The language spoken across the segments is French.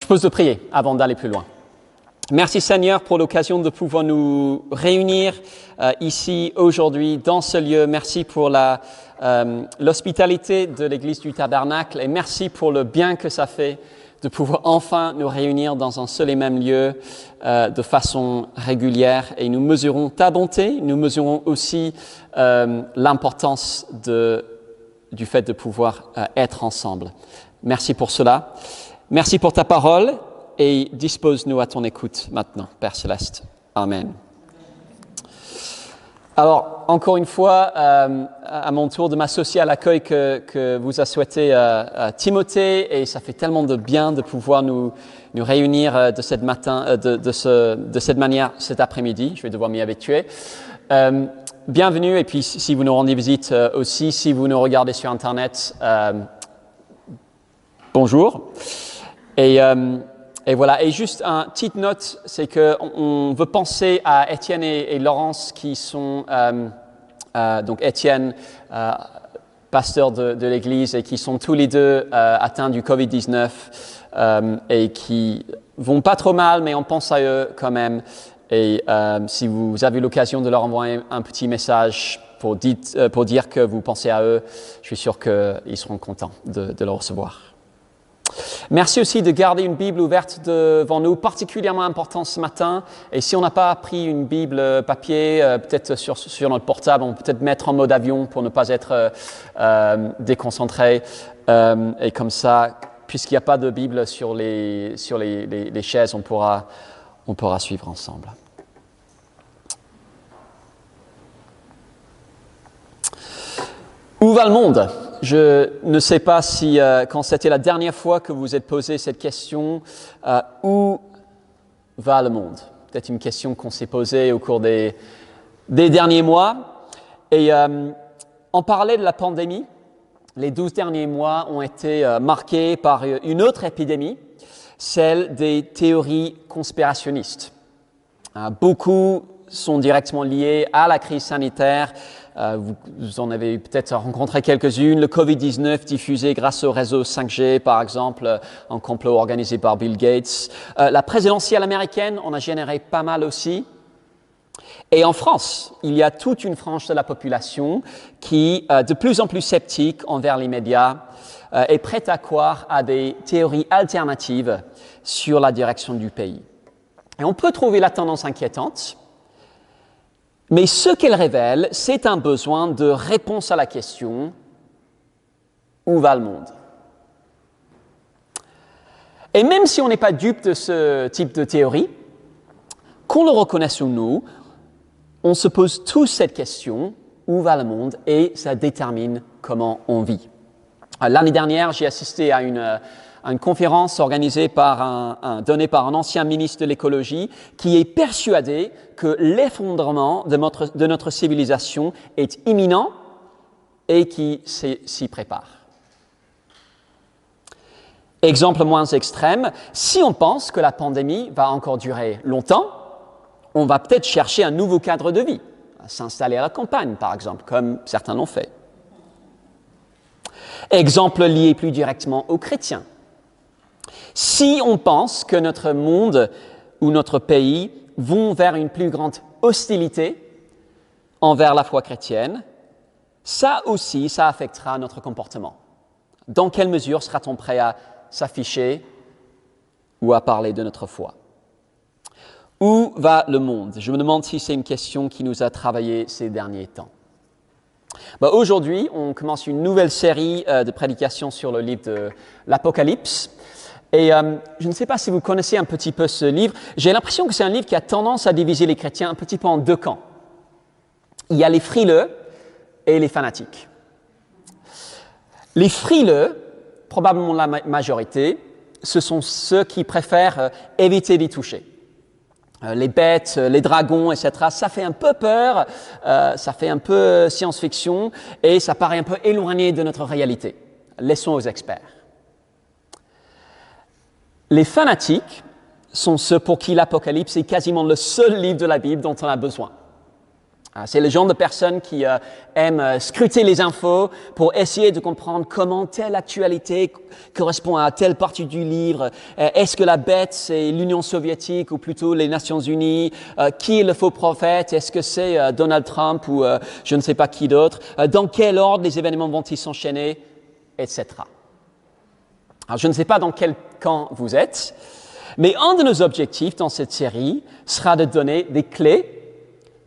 propose de prier avant d'aller plus loin. Merci Seigneur pour l'occasion de pouvoir nous réunir ici aujourd'hui dans ce lieu. Merci pour l'hospitalité de l'Église du Tabernacle et merci pour le bien que ça fait de pouvoir enfin nous réunir dans un seul et même lieu de façon régulière. Et nous mesurons ta bonté, nous mesurons aussi l'importance du fait de pouvoir être ensemble. Merci pour cela. Merci pour ta parole et dispose-nous à ton écoute maintenant, Père Céleste. Amen. Alors, encore une fois, à mon tour de m'associer à l'accueil que vous a souhaité Timothée, et ça fait tellement de bien de pouvoir nous réunir de cette manière cet après-midi. Je vais devoir m'y habituer. Bienvenue, et puis si vous nous rendez visite aussi, si vous nous regardez sur Internet, bonjour. Et voilà, et juste une petite note, c'est qu'on veut penser à Étienne et Laurence qui sont, donc Étienne, pasteur de l'Église, et qui sont tous les deux atteints du Covid-19 et qui vont pas trop mal, mais on pense à eux quand même. Et si vous avez l'occasion de leur envoyer un petit message pour dire que vous pensez à eux, je suis sûr qu'ils seront contents de le recevoir. Merci aussi de garder une Bible ouverte devant nous, particulièrement important ce matin. Et si on n'a pas pris une Bible papier, peut-être sur notre portable, on peut peut-être mettre en mode avion pour ne pas être déconcentré. Et comme ça, puisqu'il n'y a pas de Bible sur les chaises, on pourra suivre ensemble. Où va le monde ? Je ne sais pas si, quand c'était la dernière fois que vous êtes posé cette question, où va le monde ? Peut-être une question qu'on s'est posée au cours des derniers mois. Et en parallèle de la pandémie, les 12 derniers mois ont été marqués par une autre épidémie, celle des théories conspirationnistes. Beaucoup sont directement liés à la crise sanitaire. Vous en avez peut-être rencontré quelques-unes. Le Covid-19 diffusé grâce au réseau 5G, par exemple, un complot organisé par Bill Gates. La présidentielle américaine en a généré pas mal aussi. Et en France, il y a toute une frange de la population qui, de plus en plus sceptique envers les médias, est prête à croire à des théories alternatives sur la direction du pays. Et on peut trouver la tendance inquiétante. Mais ce qu'elle révèle, c'est un besoin de réponse à la question « Où va le monde ?» Et même si on n'est pas dupe de ce type de théorie, qu'on le reconnaisse ou non, on se pose tous cette question « Où va le monde ?» et ça détermine comment on vit. L'année dernière, j'ai assisté à une conférence organisée donnée par un ancien ministre de l'écologie qui est persuadé que l'effondrement de notre civilisation est imminent et qui s'y prépare. Exemple moins extrême, si on pense que la pandémie va encore durer longtemps, on va peut-être chercher un nouveau cadre de vie, s'installer à la campagne par exemple, comme certains l'ont fait. Exemple lié plus directement aux chrétiens. Si on pense que notre monde ou notre pays vont vers une plus grande hostilité envers la foi chrétienne, ça aussi, ça affectera notre comportement. Dans quelle mesure sera-t-on prêt à s'afficher ou à parler de notre foi ? Où va le monde ? Je me demande si c'est une question qui nous a travaillé ces derniers temps. Aujourd'hui, on commence une nouvelle série de prédications sur le livre de l'Apocalypse. Et je ne sais pas si vous connaissez un petit peu ce livre. J'ai l'impression que c'est un livre qui a tendance à diviser les chrétiens un petit peu en deux camps. Il y a les frileux et les fanatiques. Les frileux, probablement la majorité, ce sont ceux qui préfèrent éviter d'y toucher. Les bêtes, les dragons, etc., ça fait un peu peur, ça fait un peu science-fiction et ça paraît un peu éloigné de notre réalité. Laissons aux experts. Les fanatiques sont ceux pour qui l'Apocalypse est quasiment le seul livre de la Bible dont on a besoin. C'est le genre de personne qui aime scruter les infos pour essayer de comprendre comment telle actualité correspond à telle partie du livre. Est-ce que la bête, c'est l'Union soviétique ou plutôt les Nations unies? Qui est le faux prophète? Est-ce que c'est Donald Trump ou je ne sais pas qui d'autre? Dans quel ordre les événements vont-ils s'enchaîner? Etc. Alors, je ne sais pas dans quel camp vous êtes, mais un de nos objectifs dans cette série sera de donner des clés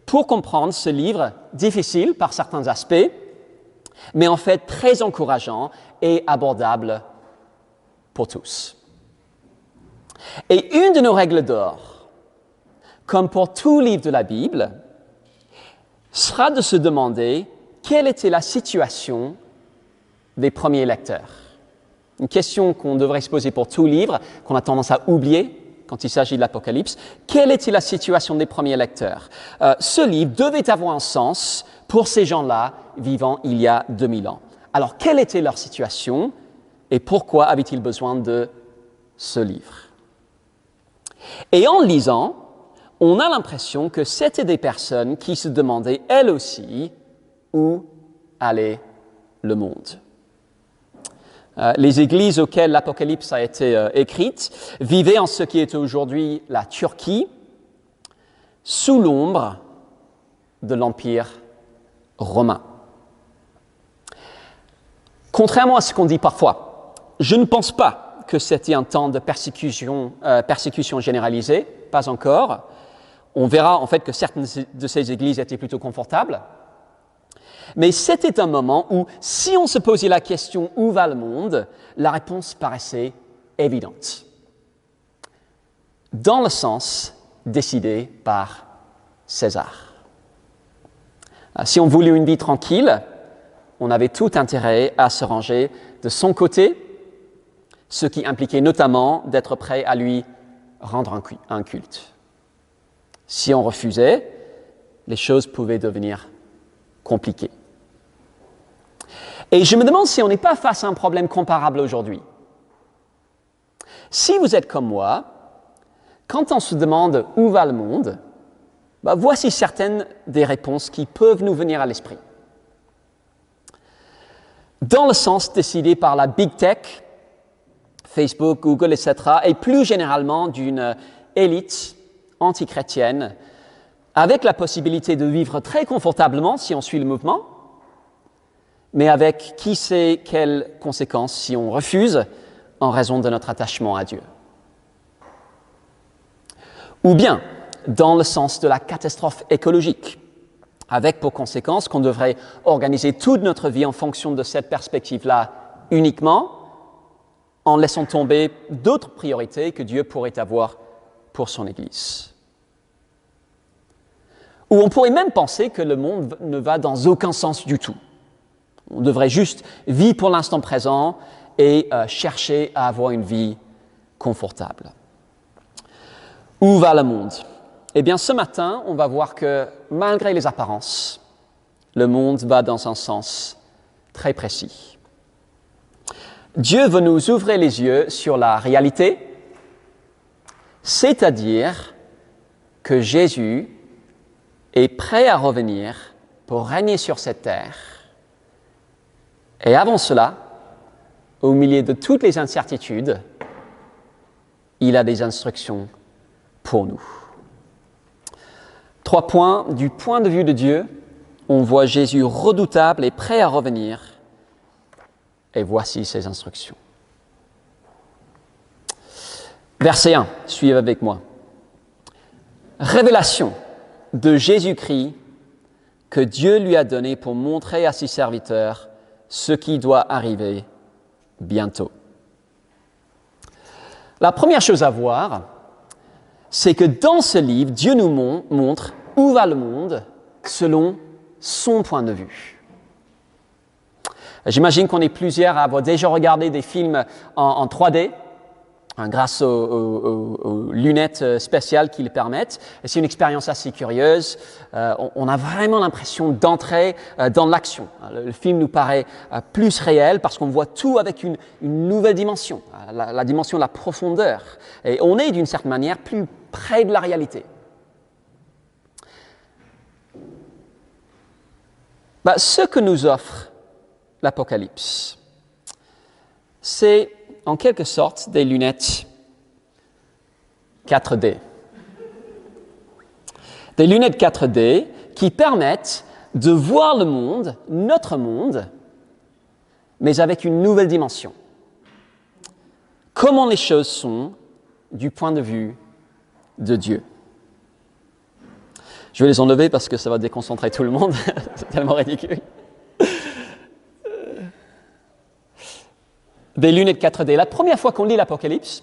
pour comprendre ce livre difficile par certains aspects, mais en fait très encourageant et abordable pour tous. Et une de nos règles d'or, comme pour tout livre de la Bible, sera de se demander quelle était la situation des premiers lecteurs. Une question qu'on devrait se poser pour tout livre, qu'on a tendance à oublier quand il s'agit de l'Apocalypse. Quelle était la situation des premiers lecteurs? Ce livre devait avoir un sens pour ces gens-là vivant il y a 2000 ans. Alors, quelle était leur situation et pourquoi avaient-ils besoin de ce livre? Et en lisant, on a l'impression que c'était des personnes qui se demandaient, elles aussi, où allait le monde. Les églises auxquelles l'Apocalypse a été écrite vivaient en ce qui est aujourd'hui la Turquie, sous l'ombre de l'Empire romain. Contrairement à ce qu'on dit parfois, je ne pense pas que c'était un temps de persécution généralisée, pas encore. On verra en fait que certaines de ces églises étaient plutôt confortables. Mais c'était un moment où, si on se posait la question « Où va le monde ?», la réponse paraissait évidente. Dans le sens décidé par César. Si on voulait une vie tranquille, on avait tout intérêt à se ranger de son côté, ce qui impliquait notamment d'être prêt à lui rendre un culte. Si on refusait, les choses pouvaient devenir compliquées. Et je me demande si on n'est pas face à un problème comparable aujourd'hui. Si vous êtes comme moi, quand on se demande où va le monde, voici certaines des réponses qui peuvent nous venir à l'esprit. Dans le sens décidé par la Big Tech, Facebook, Google, etc., et plus généralement d'une élite antichrétienne, avec la possibilité de vivre très confortablement si on suit le mouvement, mais avec qui sait quelles conséquences si on refuse en raison de notre attachement à Dieu. Ou bien, dans le sens de la catastrophe écologique, avec pour conséquence qu'on devrait organiser toute notre vie en fonction de cette perspective-là uniquement, en laissant tomber d'autres priorités que Dieu pourrait avoir pour son Église. Ou on pourrait même penser que le monde ne va dans aucun sens du tout. On devrait juste vivre pour l'instant présent et chercher à avoir une vie confortable. Où va le monde? Eh bien, ce matin, on va voir que malgré les apparences, le monde va dans un sens très précis. Dieu veut nous ouvrir les yeux sur la réalité, c'est-à-dire que Jésus est prêt à revenir pour régner sur cette terre. Et avant cela, au milieu de toutes les incertitudes, il a des instructions pour nous. 3 points. Du point de vue de Dieu, on voit Jésus redoutable et prêt à revenir. Et voici ses instructions. Verset 1, suivez avec moi. Révélation de Jésus-Christ que Dieu lui a donné pour montrer à ses serviteurs ce qui doit arriver bientôt. La première chose à voir, c'est que dans ce livre, Dieu nous montre où va le monde selon son point de vue. J'imagine qu'on est plusieurs à avoir déjà regardé des films en 3D, grâce aux lunettes spéciales qui le permettent. Et c'est une expérience assez curieuse. On a vraiment l'impression d'entrer dans l'action. Le film nous paraît plus réel parce qu'on voit tout avec une nouvelle dimension, la dimension de la profondeur. Et on est d'une certaine manière plus près de la réalité. Ce que nous offre l'Apocalypse, c'est en quelque sorte des lunettes 4D. Des lunettes 4D qui permettent de voir le monde, notre monde, mais avec une nouvelle dimension. Comment les choses sont du point de vue de Dieu. Je vais les enlever parce que ça va déconcentrer tout le monde, c'est tellement ridicule. Des lunettes 4D. La première fois qu'on lit l'Apocalypse,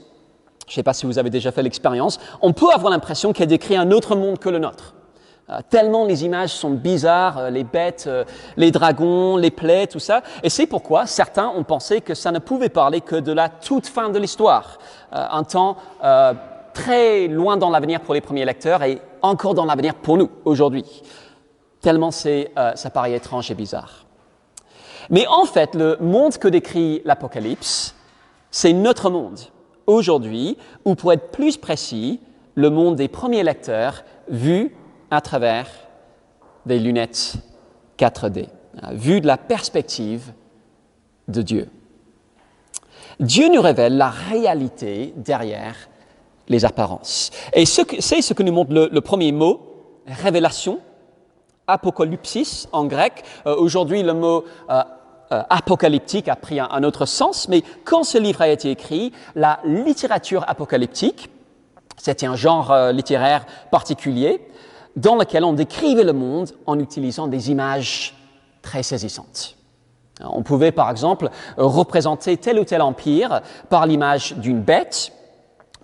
je ne sais pas si vous avez déjà fait l'expérience, on peut avoir l'impression qu'elle décrit un autre monde que le nôtre. Tellement les images sont bizarres, les bêtes, les dragons, les plaies, tout ça. Et c'est pourquoi certains ont pensé que ça ne pouvait parler que de la toute fin de l'histoire. Un temps très loin dans l'avenir pour les premiers lecteurs et encore dans l'avenir pour nous, aujourd'hui. Tellement ça paraît étrange et bizarre. Mais en fait, le monde que décrit l'Apocalypse, c'est notre monde, aujourd'hui, ou pour être plus précis, le monde des premiers lecteurs vu à travers des lunettes 4D, vu de la perspective de Dieu. Dieu nous révèle la réalité derrière les apparences. Et c'est ce que nous montre le premier mot, révélation, apocalypsis en grec. Aujourd'hui, le mot apocalyptique a pris un autre sens, mais quand ce livre a été écrit, la littérature apocalyptique, c'était un genre littéraire particulier, dans lequel on décrivait le monde en utilisant des images très saisissantes. On pouvait, par exemple, représenter tel ou tel empire par l'image d'une bête,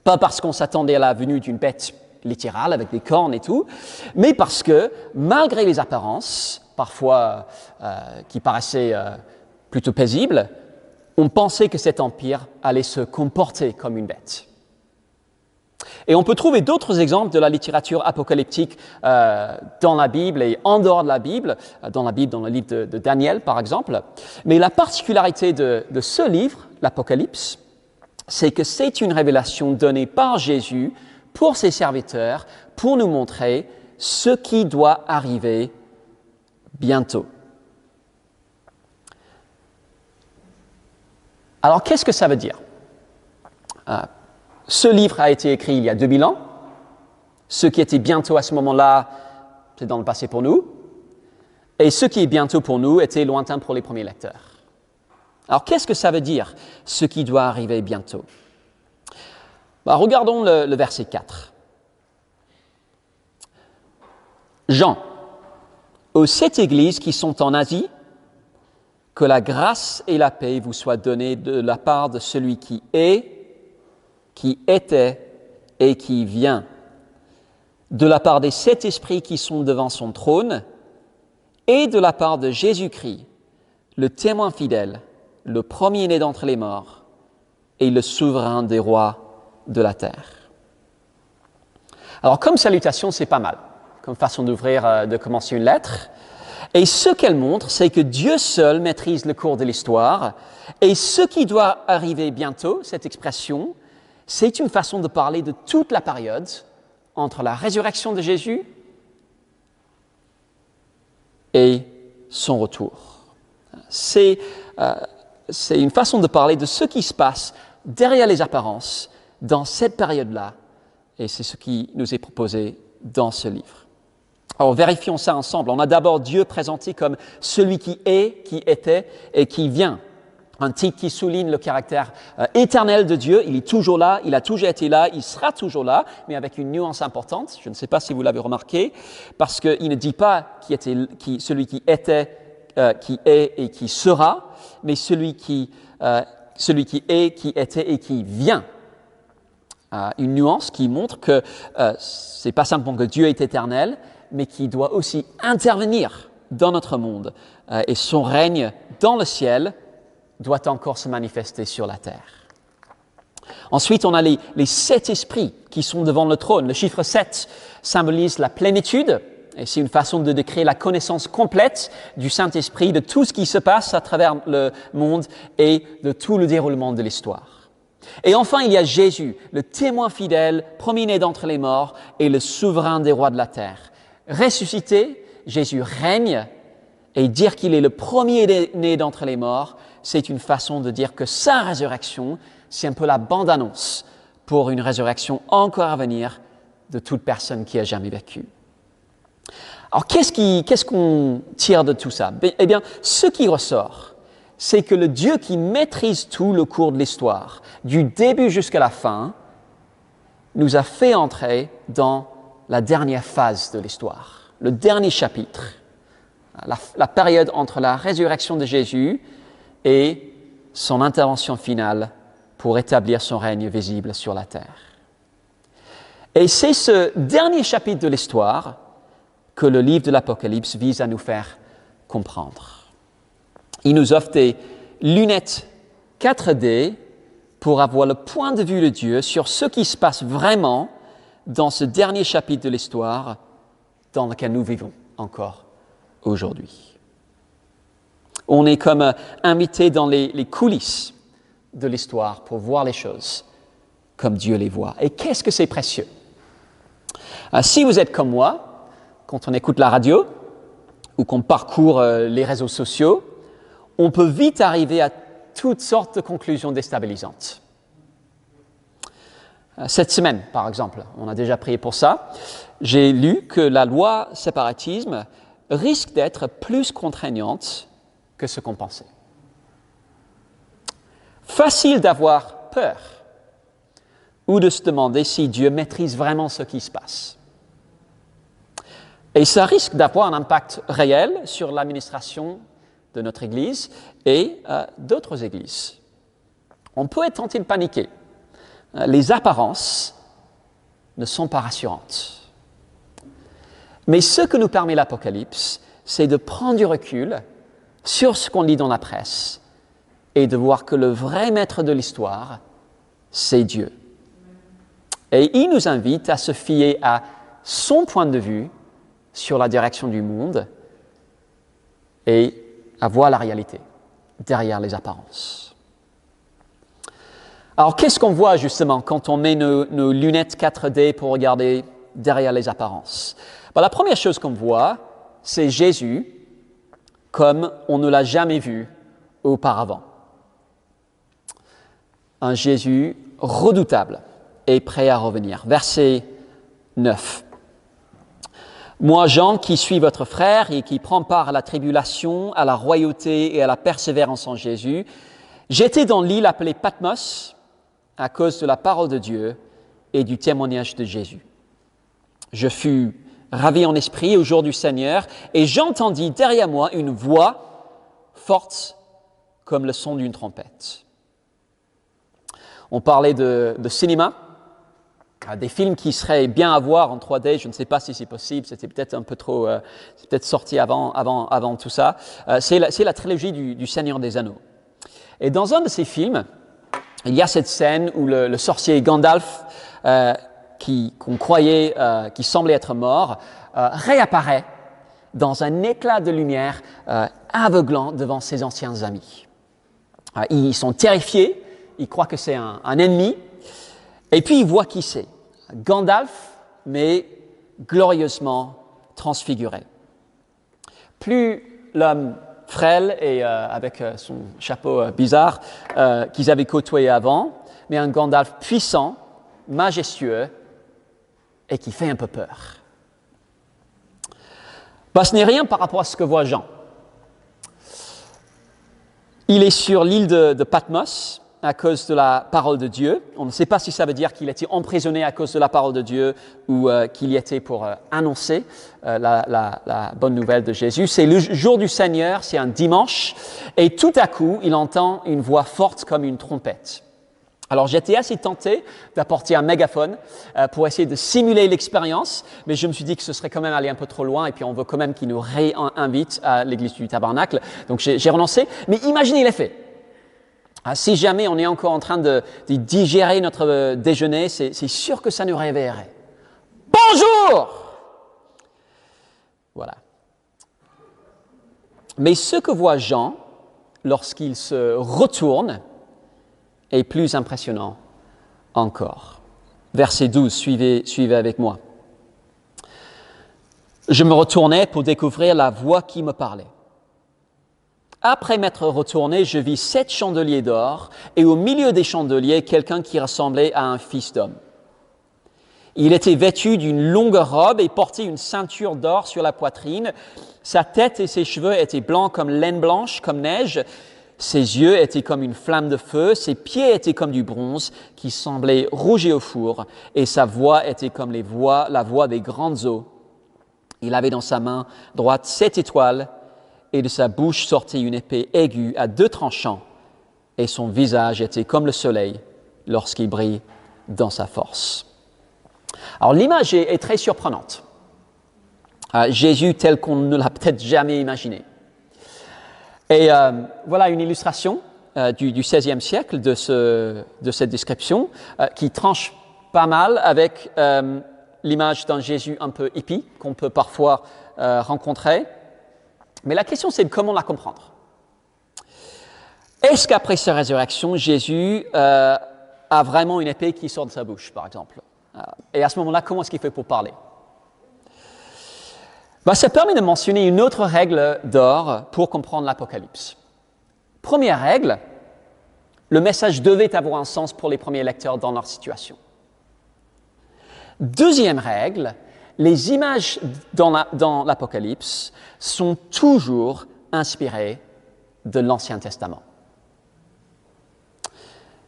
pas parce qu'on s'attendait à la venue d'une bête littérale avec des cornes et tout, mais parce que, malgré les apparences, parfois qui paraissaient plutôt paisibles, on pensait que cet empire allait se comporter comme une bête. Et on peut trouver d'autres exemples de la littérature apocalyptique dans la Bible et en dehors de la Bible, dans le livre de Daniel par exemple. Mais la particularité de ce livre, l'Apocalypse, c'est que c'est une révélation donnée par Jésus pour ses serviteurs, pour nous montrer ce qui doit arriver bientôt. Alors, qu'est-ce que ça veut dire ? Ce livre a été écrit il y a 2000 ans. Ce qui était bientôt à ce moment-là, c'est dans le passé pour nous. Et ce qui est bientôt pour nous était lointain pour les premiers lecteurs. Alors, qu'est-ce que ça veut dire, ce qui doit arriver bientôt ? Regardons le verset 4. Jean, aux 7 églises qui sont en Asie, que la grâce et la paix vous soient données de la part de celui qui est, qui était et qui vient, de la part des 7 esprits qui sont devant son trône, et de la part de Jésus-Christ, le témoin fidèle, le premier-né d'entre les morts, et le souverain des rois de la terre. Alors, comme salutation, c'est pas mal, comme façon de commencer une lettre. Et ce qu'elle montre, c'est que Dieu seul maîtrise le cours de l'histoire, et ce qui doit arriver bientôt, cette expression, c'est une façon de parler de toute la période entre la résurrection de Jésus et son retour. C'est une façon de parler de ce qui se passe derrière les apparences dans cette période-là, et c'est ce qui nous est proposé dans ce livre. Alors, vérifions ça ensemble. On a d'abord Dieu présenté comme celui qui est, qui était et qui vient. Un titre qui souligne le caractère éternel de Dieu. Il est toujours là, il a toujours été là, il sera toujours là, mais avec une nuance importante. Je ne sais pas si vous l'avez remarqué, parce qu'il ne dit pas celui qui était, qui est et qui sera, mais celui qui est, qui était et qui vient. Une nuance qui montre que c'est pas simplement que Dieu est éternel, mais qui doit aussi intervenir dans notre monde. Et son règne dans le ciel doit encore se manifester sur la terre. Ensuite, on a les 7 esprits qui sont devant le trône. Le chiffre 7 symbolise la plénitude, et c'est une façon de décrire la connaissance complète du Saint-Esprit, de tout ce qui se passe à travers le monde et de tout le déroulement de l'histoire. Et enfin, il y a Jésus, le témoin fidèle, premier-né d'entre les morts et le souverain des rois de la terre. Ressuscité, Jésus règne Et dire qu'il est le premier-né d'entre les morts, c'est une façon de dire que sa résurrection, c'est un peu la bande-annonce pour une résurrection encore à venir de toute personne qui a jamais vécu. Alors, qu'est-ce qu'on tire de tout ça? Eh bien, ce qui ressort, c'est que le Dieu qui maîtrise tout le cours de l'histoire, du début jusqu'à la fin, nous a fait entrer dans la dernière phase de l'histoire, le dernier chapitre, la période entre la résurrection de Jésus et son intervention finale pour établir son règne visible sur la terre. Et c'est ce dernier chapitre de l'histoire que le livre de l'Apocalypse vise à nous faire comprendre. Il nous offre des lunettes 4D pour avoir le point de vue de Dieu sur ce qui se passe vraiment dans ce dernier chapitre de l'histoire dans lequel nous vivons encore aujourd'hui. On est comme invité dans les coulisses de l'histoire pour voir les choses comme Dieu les voit. Et qu'est-ce que c'est précieux? Si vous êtes comme moi, quand on écoute la radio ou qu'on parcourt les réseaux sociaux, on peut vite arriver à toutes sortes de conclusions déstabilisantes. Cette semaine, par exemple, on a déjà prié pour ça, j'ai lu que la loi séparatisme risque d'être plus contraignante que ce qu'on pensait. Facile d'avoir peur ou de se demander si Dieu maîtrise vraiment ce qui se passe. Et ça risque d'avoir un impact réel sur l'administration de notre Église et d'autres églises. On peut être tenté de paniquer. Les apparences ne sont pas rassurantes. Mais ce que nous permet l'Apocalypse, c'est de prendre du recul sur ce qu'on lit dans la presse et de voir que le vrai maître de l'histoire, c'est Dieu. Et il nous invite à se fier à son point de vue sur la direction du monde et à voir la réalité derrière les apparences. Alors, qu'est-ce qu'on voit justement quand on met nos lunettes 4D pour regarder derrière les apparences? La première chose qu'on voit, c'est Jésus comme on ne l'a jamais vu auparavant. Un Jésus redoutable et prêt à revenir. Verset 9. Moi, Jean, qui suis votre frère et qui prend part à la tribulation, à la royauté et à la persévérance en Jésus, j'étais dans l'île appelée Patmos à cause de la parole de Dieu et du témoignage de Jésus. Je fus ravi en esprit au jour du Seigneur et j'entendis derrière moi une voix forte comme le son d'une trompette. On parlait de cinéma. Des films qui seraient bien à voir en 3D, je ne sais pas si c'est possible, c'était peut-être un peu trop, c'est peut-être sorti avant tout ça. C'est la trilogie du Seigneur des Anneaux. Et dans un de ces films, il y a cette scène où le sorcier Gandalf, qu'on croyait, qui semblait être mort, réapparaît dans un éclat de lumière aveuglant devant ses anciens amis. Ils sont terrifiés, ils croient que c'est un ennemi, et puis ils voient qui c'est. Gandalf, mais glorieusement transfiguré. Plus l'homme frêle et avec son chapeau bizarre qu'ils avaient côtoyé avant, mais un Gandalf puissant, majestueux et qui fait un peu peur. Ce n'est rien par rapport à ce que voit Jean. Il est sur l'île de Patmos à cause de la parole de Dieu. On ne sait pas si ça veut dire qu'il était emprisonné à cause de la parole de Dieu ou qu'il y était pour annoncer la bonne nouvelle de Jésus. C'est le jour du Seigneur, c'est un dimanche, et tout à coup, il entend une voix forte comme une trompette. Alors j'étais assez tenté d'apporter un mégaphone pour essayer de simuler l'expérience, mais je me suis dit que ce serait quand même aller un peu trop loin et puis on veut quand même qu'il nous réinvite à l'église du Tabernacle. Donc j'ai renoncé, mais imaginez l'effet. Si jamais on est encore en train de digérer notre déjeuner, c'est sûr que ça nous réveillerait. Bonjour! Voilà. Mais ce que voit Jean lorsqu'il se retourne est plus impressionnant encore. Verset 12, suivez avec moi. Je me retournai pour découvrir la voix qui me parlait. Après m'être retourné, je vis 7 chandeliers d'or, et au milieu des chandeliers, quelqu'un qui ressemblait à un fils d'homme. Il était vêtu d'une longue robe et portait une ceinture d'or sur la poitrine. Sa tête et ses cheveux étaient blancs comme laine blanche, comme neige. Ses yeux étaient comme une flamme de feu. Ses pieds étaient comme du bronze qui semblait rouger au four. Et sa voix était comme la voix des grandes eaux. Il avait dans sa main droite 7 étoiles. Et de sa bouche sortait une épée aiguë à 2 tranchants, et son visage était comme le soleil lorsqu'il brille dans sa force. Alors l'image est très surprenante. Jésus tel qu'on ne l'a peut-être jamais imaginé. Et voilà une illustration du XVIe siècle de cette description qui tranche pas mal avec l'image d'un Jésus un peu hippie qu'on peut parfois rencontrer. Mais la question, c'est de comment la comprendre. Est-ce qu'après sa résurrection, Jésus a vraiment une épée qui sort de sa bouche, par exemple? Et à ce moment-là, comment est-ce qu'il fait pour parler? Ça permet de mentionner une autre règle d'or pour comprendre l'Apocalypse. Première règle, le message devait avoir un sens pour les premiers lecteurs dans leur situation. Deuxième règle, les images dans l'Apocalypse sont toujours inspirées de l'Ancien Testament.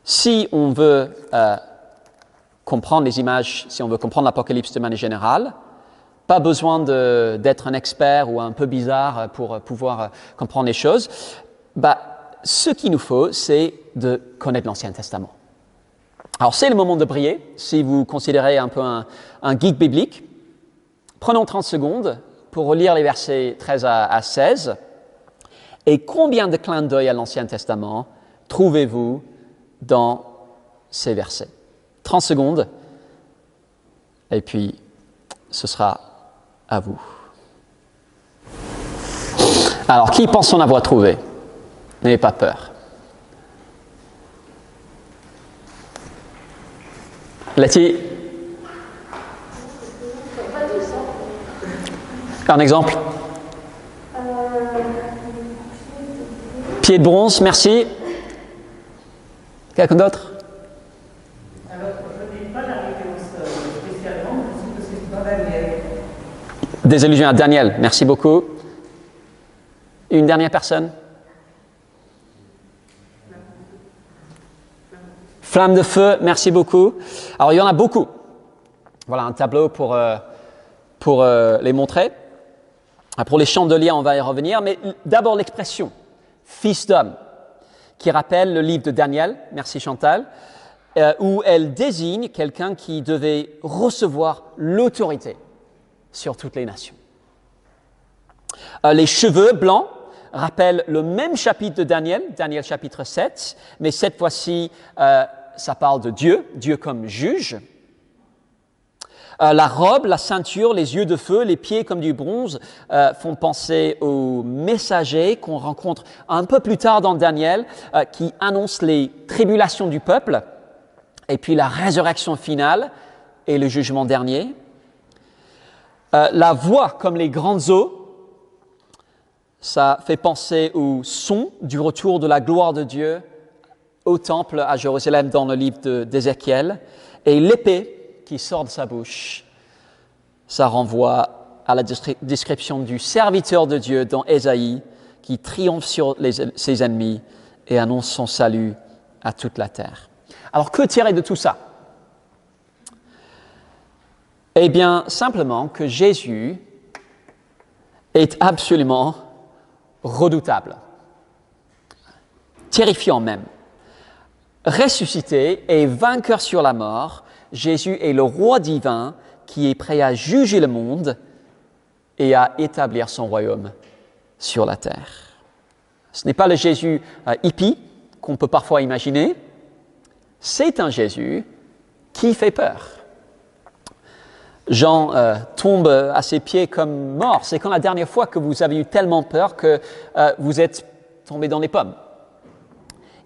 Si on veut comprendre les images, si on veut comprendre l'Apocalypse de manière générale, pas besoin d'être un expert ou un peu bizarre pour pouvoir comprendre les choses. Ce qu'il nous faut, c'est de connaître l'Ancien Testament. Alors, c'est le moment de briller, si vous considérez un peu un geek biblique. Prenons 30 secondes pour relire les versets 13 à 16. Et combien de clins d'œil à l'Ancien Testament trouvez-vous dans ces versets? 30 secondes, et puis ce sera à vous. Alors, qui pense en avoir trouvé? N'ayez pas peur. Letty? Un exemple? Pied de bronze, merci. Quelqu'un d'autre? Alors, je n'ai pas la réponse spécialement, je sais que c'est dans Daniel. Des allusions à Daniel, merci beaucoup. Une dernière personne? Flamme de feu, merci beaucoup. Alors, il y en a beaucoup. Voilà un tableau pour les montrer. Pour les chandeliers, on va y revenir, mais d'abord l'expression « fils d'homme » qui rappelle le livre de Daniel, merci Chantal, où elle désigne quelqu'un qui devait recevoir l'autorité sur toutes les nations. Les cheveux blancs rappellent le même chapitre de Daniel, Daniel chapitre 7, mais cette fois-ci, ça parle de Dieu, Dieu comme juge. La robe, la ceinture, les yeux de feu, les pieds comme du bronze font penser aux messagers qu'on rencontre un peu plus tard dans Daniel, qui annoncent les tribulations du peuple, et puis la résurrection finale et le jugement dernier. La voix comme les grandes eaux, ça fait penser au son du retour de la gloire de Dieu au temple à Jérusalem dans le livre d'Ézéchiel, et l'épée qui sort de sa bouche, ça renvoie à la description du serviteur de Dieu dans Ésaïe qui triomphe sur ses ennemis et annonce son salut à toute la terre. Alors, que tirer de tout ça? Eh bien, simplement que Jésus est absolument redoutable, terrifiant même. Ressuscité et vainqueur sur la mort, Jésus est le roi divin qui est prêt à juger le monde et à établir son royaume sur la terre. Ce n'est pas le Jésus hippie qu'on peut parfois imaginer, c'est un Jésus qui fait peur. Jean tombe à ses pieds comme mort. C'est quand la dernière fois que vous avez eu tellement peur que vous êtes tombé dans les pommes.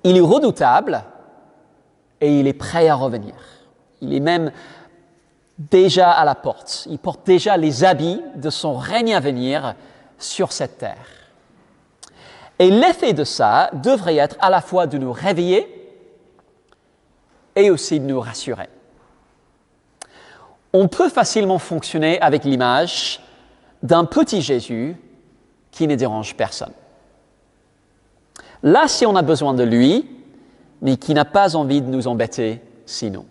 Il est redoutable et il est prêt à revenir. Il est même déjà à la porte. Il porte déjà les habits de son règne à venir sur cette terre. Et l'effet de ça devrait être à la fois de nous réveiller et aussi de nous rassurer. On peut facilement fonctionner avec l'image d'un petit Jésus qui ne dérange personne. Là, si on a besoin de lui, mais qui n'a pas envie de nous embêter sinon.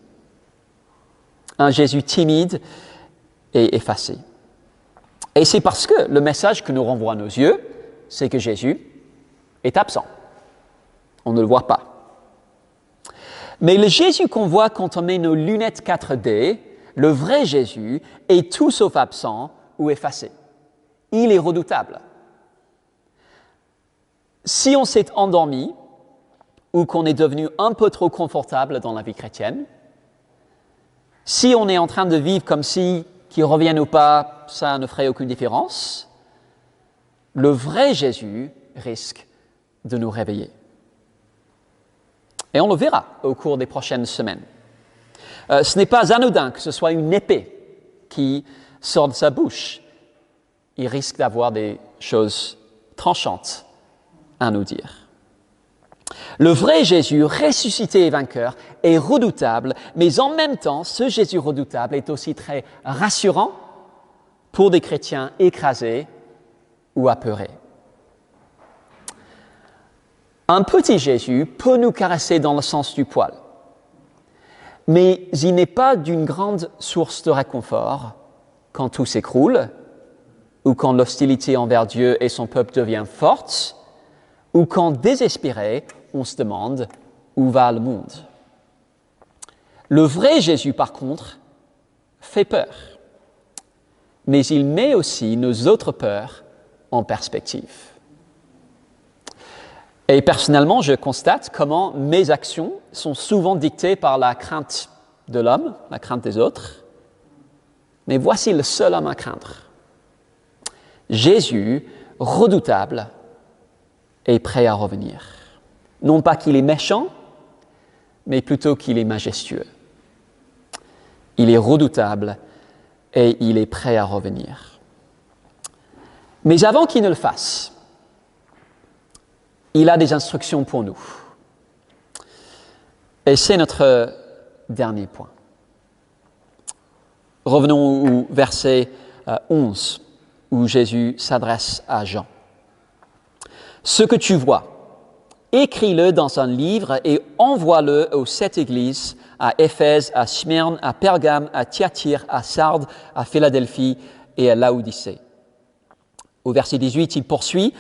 Un Jésus timide et effacé. Et c'est parce que le message que nous renvoie nos yeux, c'est que Jésus est absent. On ne le voit pas. Mais le Jésus qu'on voit quand on met nos lunettes 4D, le vrai Jésus, est tout sauf absent ou effacé. Il est redoutable. Si on s'est endormi ou qu'on est devenu un peu trop confortable dans la vie chrétienne, si on est en train de vivre comme si, qu'il revienne ou pas, ça ne ferait aucune différence, le vrai Jésus risque de nous réveiller. Et on le verra au cours des prochaines semaines. Ce n'est pas anodin que ce soit une épée qui sort de sa bouche. Il risque d'avoir des choses tranchantes à nous dire. Le vrai Jésus, ressuscité et vainqueur, est redoutable, mais en même temps, ce Jésus redoutable est aussi très rassurant pour des chrétiens écrasés ou apeurés. Un petit Jésus peut nous caresser dans le sens du poil, mais il n'est pas d'une grande source de réconfort quand tout s'écroule, ou quand l'hostilité envers Dieu et son peuple devient forte, ou quand, désespéré, on se demande où va le monde. Le vrai Jésus, par contre, fait peur, mais il met aussi nos autres peurs en perspective. Et personnellement, je constate comment mes actions sont souvent dictées par la crainte de l'homme, la crainte des autres, mais voici le seul homme à craindre. Jésus, redoutable, est prêt à revenir. Non pas qu'il est méchant, mais plutôt qu'il est majestueux. Il est redoutable et il est prêt à revenir. Mais avant qu'il ne le fasse, il a des instructions pour nous. Et c'est notre dernier point. Revenons au verset 11, où Jésus s'adresse à Jean. Ce que tu vois, écris-le dans un livre et envoie-le aux 7 églises, à Éphèse, à Smyrne, à Pergame, à Thyatire, à Sardes, à Philadelphie et à Laodicée. Au verset 18, il poursuit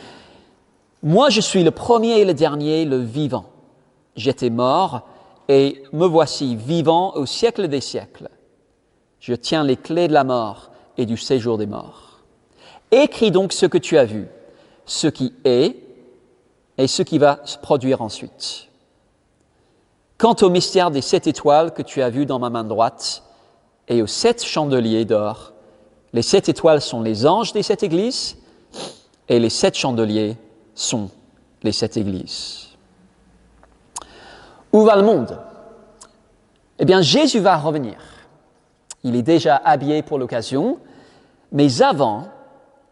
« Moi, je suis le premier et le dernier, le vivant. J'étais mort et me voici vivant au siècle des siècles. Je tiens les clés de la mort et du séjour des morts. Écris donc ce que tu as vu, ce qui est et ce qui va se produire ensuite. Quant au mystère des 7 étoiles que tu as vues dans ma main droite et aux 7 chandeliers d'or, les 7 étoiles sont les anges des 7 églises et les 7 chandeliers sont les 7 églises. » Où va le monde ? Eh bien, Jésus va revenir. Il est déjà habillé pour l'occasion, mais avant,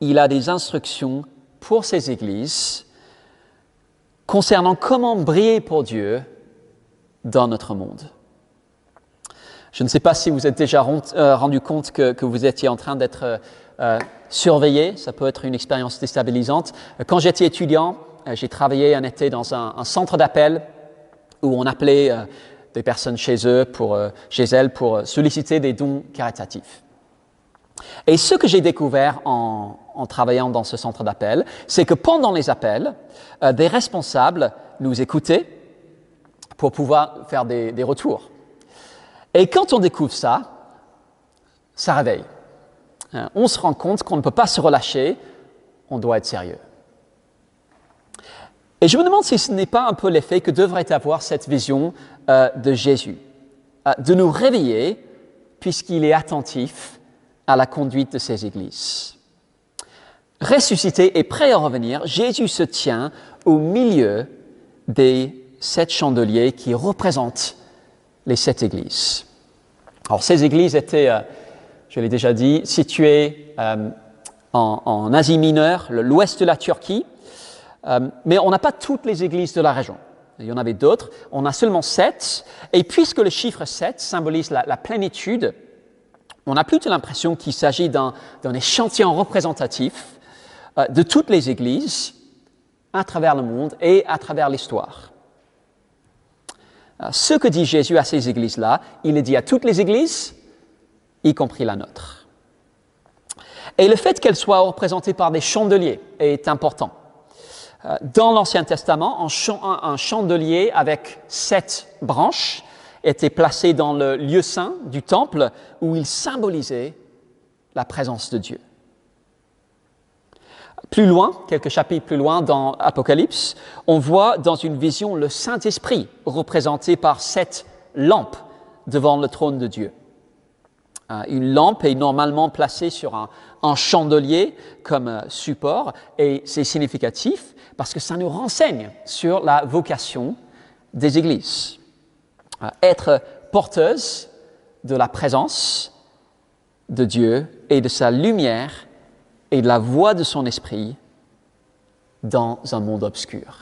il a des instructions pour ces églises concernant comment briller pour Dieu dans notre monde. Je ne sais pas si vous êtes déjà rendu compte que vous étiez en train d'être surveillé. Ça peut être une expérience déstabilisante. Quand j'étais étudiant, j'ai travaillé un été dans un centre d'appel où on appelait des personnes chez elles pour solliciter des dons caritatifs. Et ce que j'ai découvert en travaillant dans ce centre d'appel, c'est que pendant les appels, des responsables nous écoutaient pour pouvoir faire des retours. Et quand on découvre ça, ça réveille. On se rend compte qu'on ne peut pas se relâcher, on doit être sérieux. Et je me demande si ce n'est pas un peu l'effet que devrait avoir cette vision de Jésus, de nous réveiller puisqu'il est attentif à la conduite de ses églises. Ressuscité et prêt à revenir, Jésus se tient au milieu des 7 chandeliers qui représentent les 7 églises. Alors ces églises étaient, je l'ai déjà dit, situées en Asie mineure, l'ouest de la Turquie, Mais on n'a pas toutes les églises de la région. Il y en avait d'autres. On a seulement 7. Et puisque le chiffre 7 symbolise la plénitude, on a plutôt l'impression qu'il s'agit d'un échantillon représentatif de toutes les églises à travers le monde et à travers l'histoire. Ce que dit Jésus à ces églises-là, il le dit à toutes les églises, y compris la nôtre. Et le fait qu'elles soient représentées par des chandeliers est important. Dans l'Ancien Testament, un chandelier avec 7 branches était placé dans le lieu saint du temple où il symbolisait la présence de Dieu. Plus loin, quelques chapitres plus loin dans Apocalypse, on voit dans une vision le Saint-Esprit représenté par 7 lampes devant le trône de Dieu. Une lampe est normalement placée sur un chandelier comme support et c'est significatif parce que ça nous renseigne sur la vocation des églises. Être porteuse de la présence de Dieu et de sa lumière et de la voix de son esprit dans un monde obscur.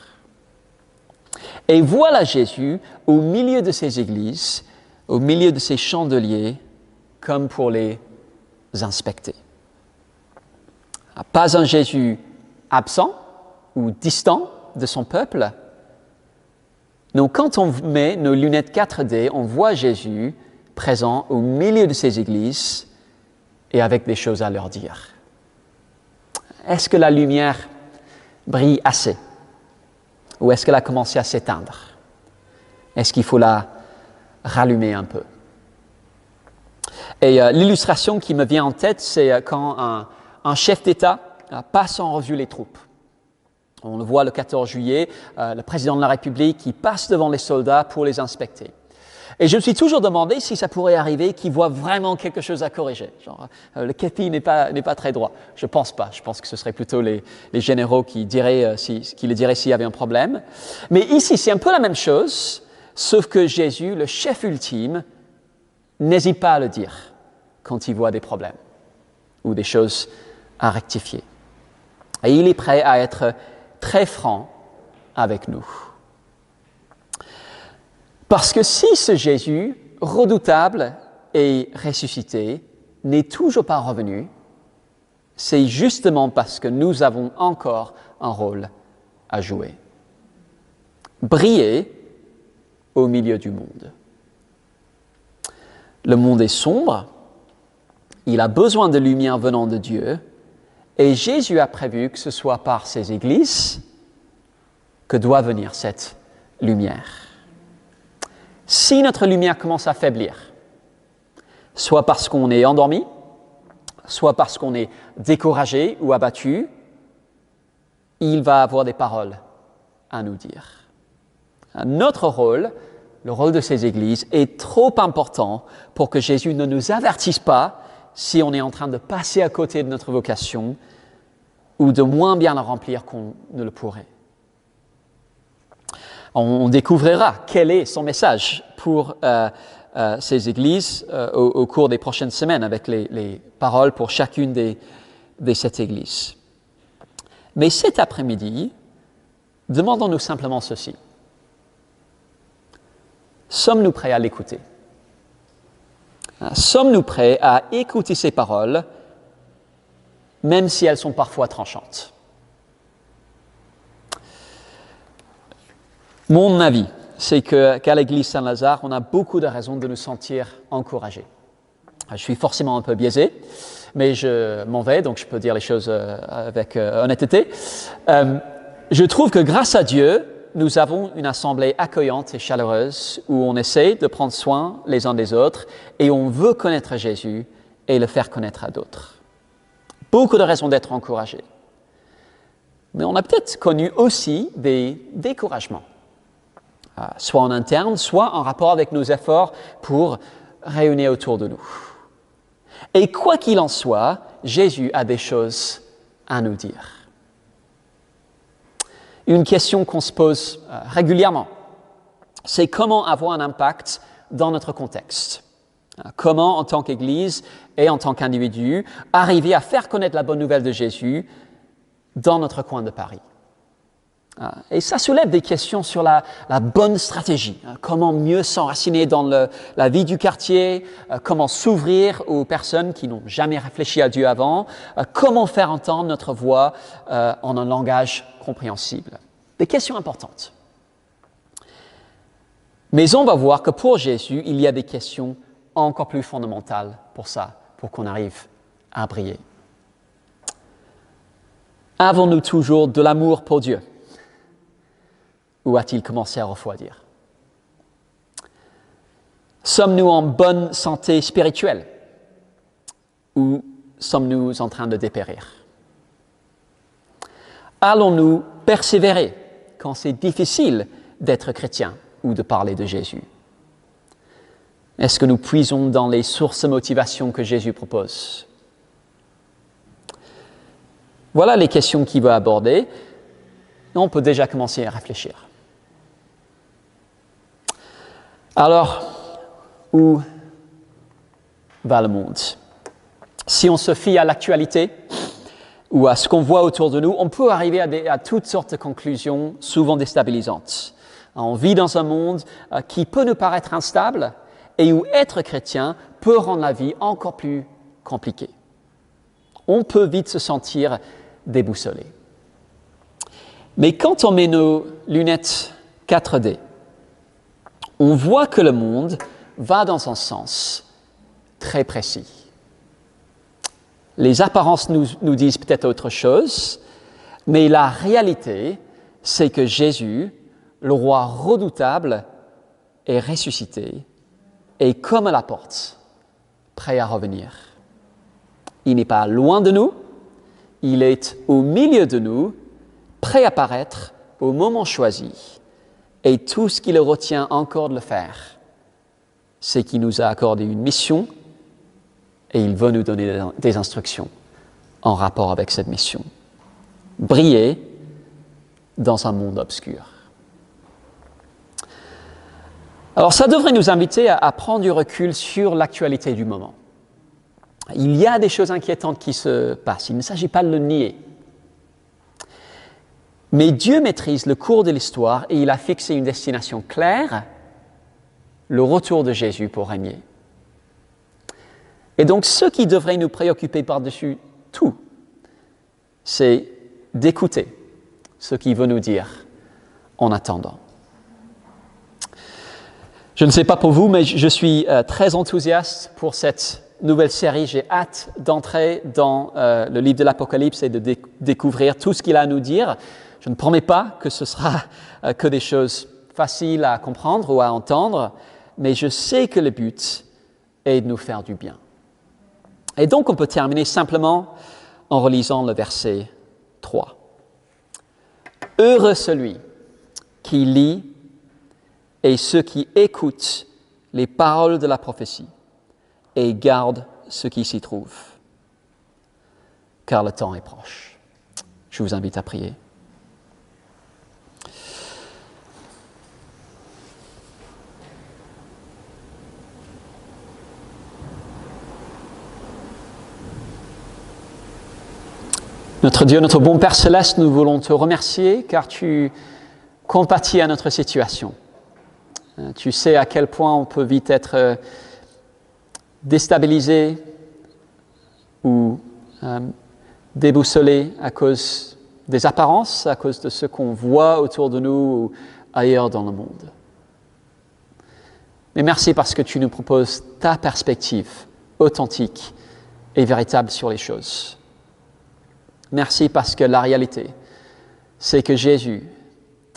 Et voilà Jésus au milieu de ces églises, au milieu de ces chandeliers, comme pour les inspecter. Pas un Jésus absent ou distant de son peuple. Donc quand on met nos lunettes 4D, on voit Jésus présent au milieu de ces églises et avec des choses à leur dire. Est-ce que la lumière brille assez? Ou est-ce qu'elle a commencé à s'éteindre? Est-ce qu'il faut la rallumer un peu? Et l'illustration qui me vient en tête, c'est quand un chef d'État passe en revue les troupes. On le voit le 14 juillet, le président de la République qui passe devant les soldats pour les inspecter. Et je me suis toujours demandé si ça pourrait arriver qu'il voit vraiment quelque chose à corriger. Genre, le képi n'est pas très droit. Je pense pas. Je pense que ce serait plutôt les généraux qui le diraient s'il y avait un problème. Mais ici, c'est un peu la même chose, sauf que Jésus, le chef ultime, n'hésite pas à le dire quand il voit des problèmes ou des choses à rectifier. Et il est prêt à être très franc avec nous. Parce que si ce Jésus, redoutable et ressuscité, n'est toujours pas revenu, c'est justement parce que nous avons encore un rôle à jouer. Briller au milieu du monde. Le monde est sombre, il a besoin de lumière venant de Dieu, et Jésus a prévu que ce soit par ses églises que doit venir cette lumière. Si notre lumière commence à faiblir, soit parce qu'on est endormi, soit parce qu'on est découragé ou abattu, il va avoir des paroles à nous dire. Notre rôle, le rôle de ces églises, est trop important pour que Jésus ne nous avertisse pas si on est en train de passer à côté de notre vocation ou de moins bien la remplir qu'on ne le pourrait. On découvrira quel est son message pour ces églises au cours des prochaines semaines avec les paroles pour chacune des 7 églises. Mais cet après-midi, demandons-nous simplement ceci. Sommes-nous prêts à l'écouter? Sommes-nous prêts à écouter ces paroles, même si elles sont parfois tranchantes? Mon avis, c'est qu'à l'église Saint-Lazare, on a beaucoup de raisons de nous sentir encouragés. Je suis forcément un peu biaisé, mais je m'en vais, donc je peux dire les choses avec honnêteté. Je trouve que grâce à Dieu, nous avons une assemblée accueillante et chaleureuse où on essaie de prendre soin les uns des autres et on veut connaître Jésus et le faire connaître à d'autres. Beaucoup de raisons d'être encouragés. Mais on a peut-être connu aussi des découragements, soit en interne, soit en rapport avec nos efforts pour réunir autour de nous. Et quoi qu'il en soit, Jésus a des choses à nous dire. Une question qu'on se pose régulièrement, c'est comment avoir un impact dans notre contexte. Comment, en tant qu'Église et en tant qu'individu, arriver à faire connaître la bonne nouvelle de Jésus dans notre coin de Paris. Et ça soulève des questions sur la bonne stratégie. Comment mieux s'enraciner dans la vie du quartier, comment s'ouvrir aux personnes qui n'ont jamais réfléchi à Dieu avant, comment faire entendre notre voix en un langage compréhensible. Des questions importantes. Mais on va voir que pour Jésus, il y a des questions encore plus fondamentales pour ça, pour qu'on arrive à briller. Avons-nous toujours de l'amour pour Dieu? Ou a-t-il commencé à refroidir? Sommes-nous en bonne santé spirituelle? Ou sommes-nous en train de dépérir? Allons-nous persévérer quand c'est difficile d'être chrétien ou de parler de Jésus? Est-ce que nous puisons dans les sources de motivation que Jésus propose? Voilà les questions qu'il veut aborder. On peut déjà commencer à réfléchir. Alors, où va le monde? Si on se fie à l'actualité ou à ce qu'on voit autour de nous, on peut arriver à toutes sortes de conclusions, souvent déstabilisantes. On vit dans un monde qui peut nous paraître instable et où être chrétien peut rendre la vie encore plus compliquée. On peut vite se sentir déboussolé. Mais quand on met nos lunettes 4D, on voit que le monde va dans un sens très précis. Les apparences nous disent peut-être autre chose, mais la réalité, c'est que Jésus, le roi redoutable, est ressuscité et comme à la porte, prêt à revenir. Il n'est pas loin de nous, il est au milieu de nous, prêt à paraître au moment choisi. Et tout ce qui le retient encore de le faire, c'est qu'il nous a accordé une mission et il veut nous donner des instructions en rapport avec cette mission. Briller dans un monde obscur. Alors ça devrait nous inviter à prendre du recul sur l'actualité du moment. Il y a des choses inquiétantes qui se passent, il ne s'agit pas de le nier. Mais Dieu maîtrise le cours de l'histoire et il a fixé une destination claire, le retour de Jésus pour régner. Et donc, ce qui devrait nous préoccuper par-dessus tout, c'est d'écouter ce qu'il veut nous dire en attendant. Je ne sais pas pour vous, mais je suis très enthousiaste pour cette nouvelle série. J'ai hâte d'entrer dans le livre de l'Apocalypse et de découvrir tout ce qu'il a à nous dire. Je ne promets pas que ce sera que des choses faciles à comprendre ou à entendre, mais je sais que le but est de nous faire du bien. Et donc, on peut terminer simplement en relisant le verset 3. « Heureux celui qui lit et ceux qui écoutent les paroles de la prophétie et gardent ce qui s'y trouve, car le temps est proche. » Je vous invite à prier. Notre Dieu, notre bon Père Céleste, nous voulons te remercier car tu compatis à notre situation. Tu sais à quel point on peut vite être déstabilisé ou déboussolé à cause des apparences, à cause de ce qu'on voit autour de nous ou ailleurs dans le monde. Mais merci parce que tu nous proposes ta perspective authentique et véritable sur les choses. Merci parce que la réalité, c'est que Jésus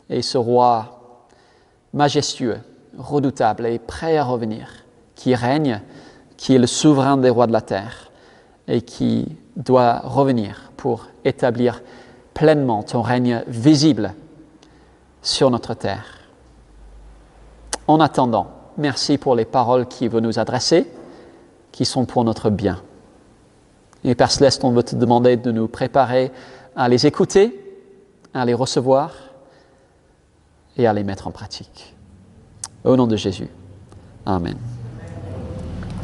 est ce roi majestueux, redoutable et prêt à revenir, qui règne, qui est le souverain des rois de la terre et qui doit revenir pour établir pleinement ton règne visible sur notre terre. En attendant, merci pour les paroles qu'il veut nous adresser, qui sont pour notre bien. Et Père Céleste, on veut te demander de nous préparer à les écouter, à les recevoir et à les mettre en pratique. Au nom de Jésus. Amen.